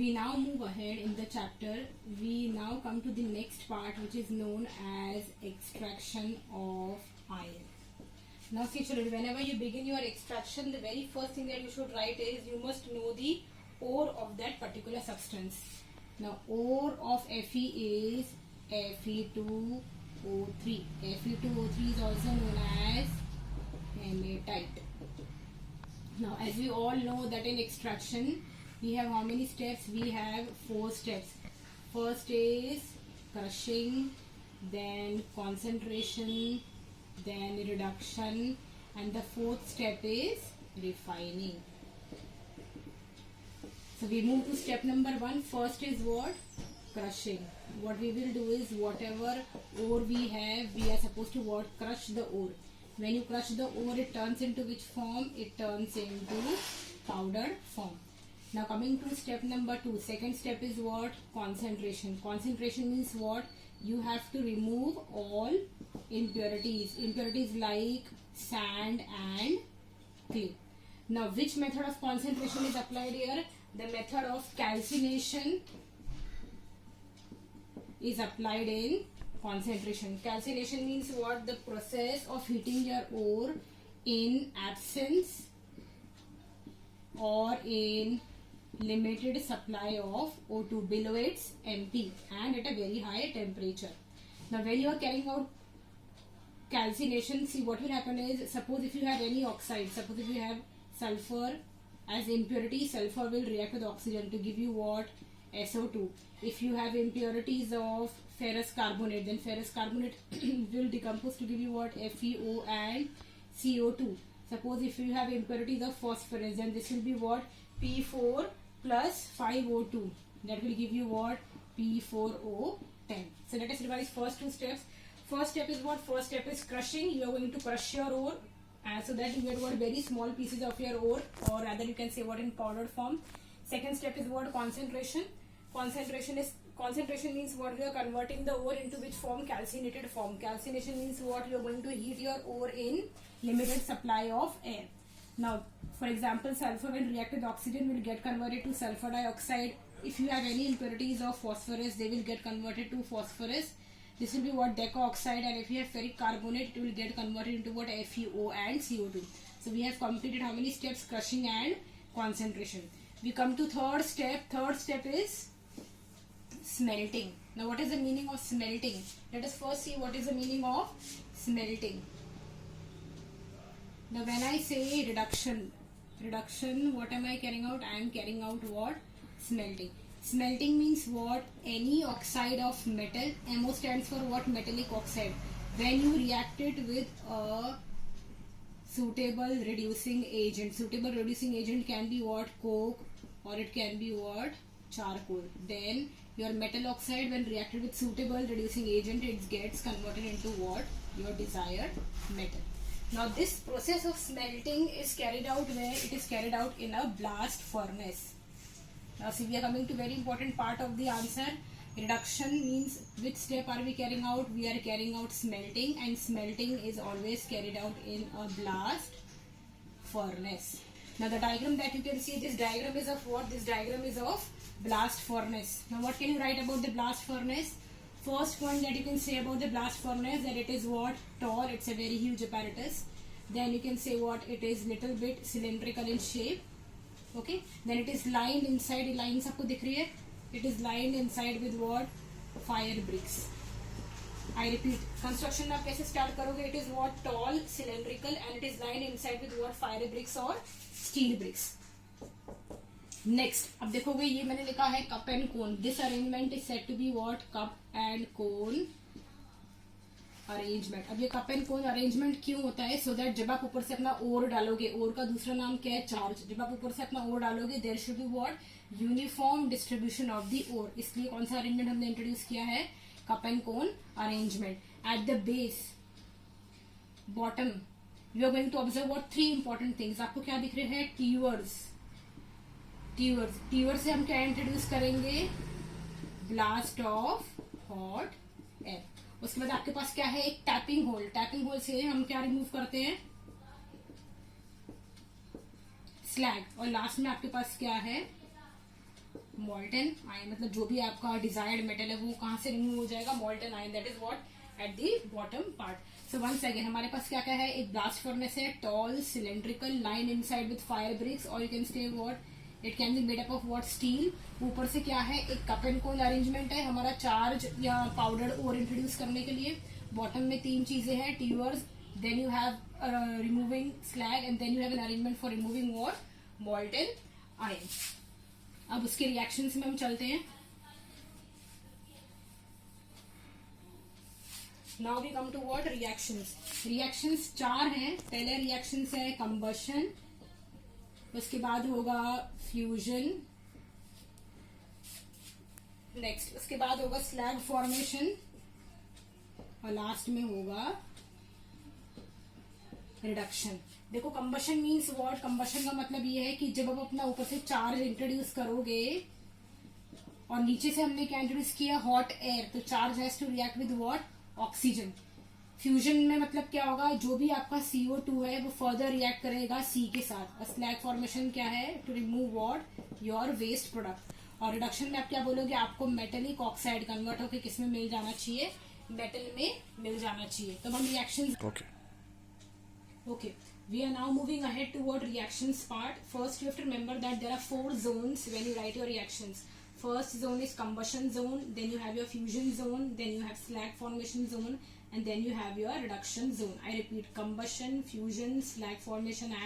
We now move ahead in the chapter. We now come to the next part, which is known as extraction of iron. Now see children, whenever you begin your extraction, the very first thing that you should write is you must know the ore of that particular substance. Now ore of Fe is Fe2O3. Fe2O3 is also known as hematite. Now as we all know that in extraction we have how many steps? We have 4 steps. First is crushing, then concentration, then reduction, and the 4th step is refining. So we move to step number 1. First is what? Crushing. What we will do is whatever ore we have, we are supposed to what? Crush the ore. When you crush the ore, it turns into which form? It turns into powder form. Now coming to step number 2, second step is what? Concentration. Concentration means what? You have to remove all impurities. Impurities like sand and clay. Now which method of concentration is applied here? The method of calcination is applied in concentration. Calcination means what? The process of heating your ore in absence or in limited supply of O2 below its MP and at a very high temperature. Now when you are carrying out calcination, see what will happen is, suppose if you have any oxide, suppose if you have sulfur as impurity, sulfur will react with oxygen to give you what? SO2. If you have impurities of ferrous carbonate, then ferrous carbonate will decompose to give you what? FeO and CO2. Suppose if you have impurities of phosphorus, then this will be what? P4 plus 5O2. That will give you what? P4O10. So let us revise first 2 steps. First step is what? First step is crushing. You are going to crush your ore so that you get what? Very small pieces of your ore, or rather you can say what? In powdered form. Second step is what? Concentration. Concentration means what? You are converting the ore into which form? Calcinated form. Calcination means what? You are going to heat your ore in limited supply of air. Now, for example, sulfur when react with oxygen will get converted to sulfur dioxide. If you have any impurities of phosphorus, they will get converted to phosphorus. This will be what? Deca oxide. And if you have ferric carbonate, it will get converted into what? FeO and CO2. So we have completed how many steps? Crushing and concentration. We come to third step. Third step is smelting. Now what is the meaning of smelting? Let us first see what is the meaning of smelting. Now when I say reduction, what am I carrying out? I am carrying out what? Smelting. Smelting means what? Any oxide of metal. MO stands for what? Metallic oxide. When you react it with a suitable reducing agent. Suitable reducing agent can be what? Coke, or it can be what? Charcoal. Then your metal oxide, when reacted with suitable reducing agent, it gets converted into what? Your desired metal. Now this process of smelting is carried out where? It is carried out in a blast furnace. Now see, we are coming to very important part of the answer. Reduction means which step are we carrying out? We are carrying out smelting, and smelting is always carried out in a blast furnace. Now the diagram that you can see, this diagram is of what? This diagram is of blast furnace. Now what can you write about the blast furnace? First point that you can say about the blast furnace, that it is what? Tall. It's a very huge apparatus. Then you can say what? It is little bit cylindrical in shape. Okay. Then it is lined inside. Lines आपको दिख रही है? It is lined inside with what? Fire bricks. I repeat. Construction में आप कैसे start करोगे? It is what? Tall, cylindrical, and it is lined inside with what? Fire bricks or steel bricks. Next, अब देखोगे ये मैंने लिखा है cup and cone. This arrangement is said to be what? Cup and cone arrangement. अब ये cup and cone arrangement क्यों होता है? So that जब आप ऊपर से अपना ore डालोगे, ore का दूसरा नाम क्या है? Charge. जब आप ऊपर से अपना ore डालोगे, there should be what? Uniform distribution of the ore. इसलिए कौन सा arrangement हमने introduce किया है? Cup and cone arrangement. At the base, bottom, you are going to observe what? 3 important things. आपको क्या दिख रहे हैं? Tubers. ट्यूवर्स से हम क्या इंट्रोड्यूस करेंगे? Blast of hot air. उसके बाद आपके पास क्या है? एक टैपिंग होल. टैपिंग होल से हम क्या रिमूव करते हैं? स्लैग. और लास्ट में आपके पास क्या है? molten iron, मतलब जो भी आपका desired metal है वो कहाँ से रिमूव हो जाएगा, molten iron, that is what at the bottom part. So once again हमारे पास क्या क्या है, एक blast furnace है, tall cylindrical line inside with fire bricks, or you can say what it can be made up of what, steel. ऊपर से क्या है, एक cup and coil arrangement है हमारा चार्ज या powdered ore इंट्रोड्यूस करने के लिए. बॉटम में तीन चीजें हैं, टीवर्स, then you have removing slag, and then you have an arrangement for removing what, molten iron. अब उसके रिएक्शंस में हम चलते हैं. Now we come to what, reactions. Reactions चार हैं. पहले रिएक्शंस है कंबशन, उसके बाद होगा फ्यूजन, नेक्स्ट उसके बाद होगा स्लैग फॉर्मेशन, और लास्ट में होगा रिडक्शन. देखो कंबशन मीन्स व्हाट, कंबशन का मतलब ये है कि जब आप अपना ऊपर से चार्ज इंट्रोड्यूस करोगे और नीचे से हमने क्या इंट्रोड्यूस किया, हॉट एयर, तो charge has to react with what, oxygen. Fusion में मतलब क्या होगा, जो भी आपका CO2 है वो फर्दर रिएक्ट करेगा C के साथ. और स्लैग फॉर्मेशन क्या है, to remove what, your waste product. और रिडक्शन में आप क्या बोलोगे, आपको मेटेलिक ऑक्साइड कन्वर्ट होकर किसमें मिल जाना चाहिए, मेटल में मिल जाना चाहिए. तो हम reaction okay, we are now moving ahead toward reactions part. First you have to remember that there are 4 zones when you write your reactions. First zone is combustion zone, then you have your fusion zone, then you have slag formation zone, and then you have your reduction zone. I repeat, combustion, fusion, slag formation and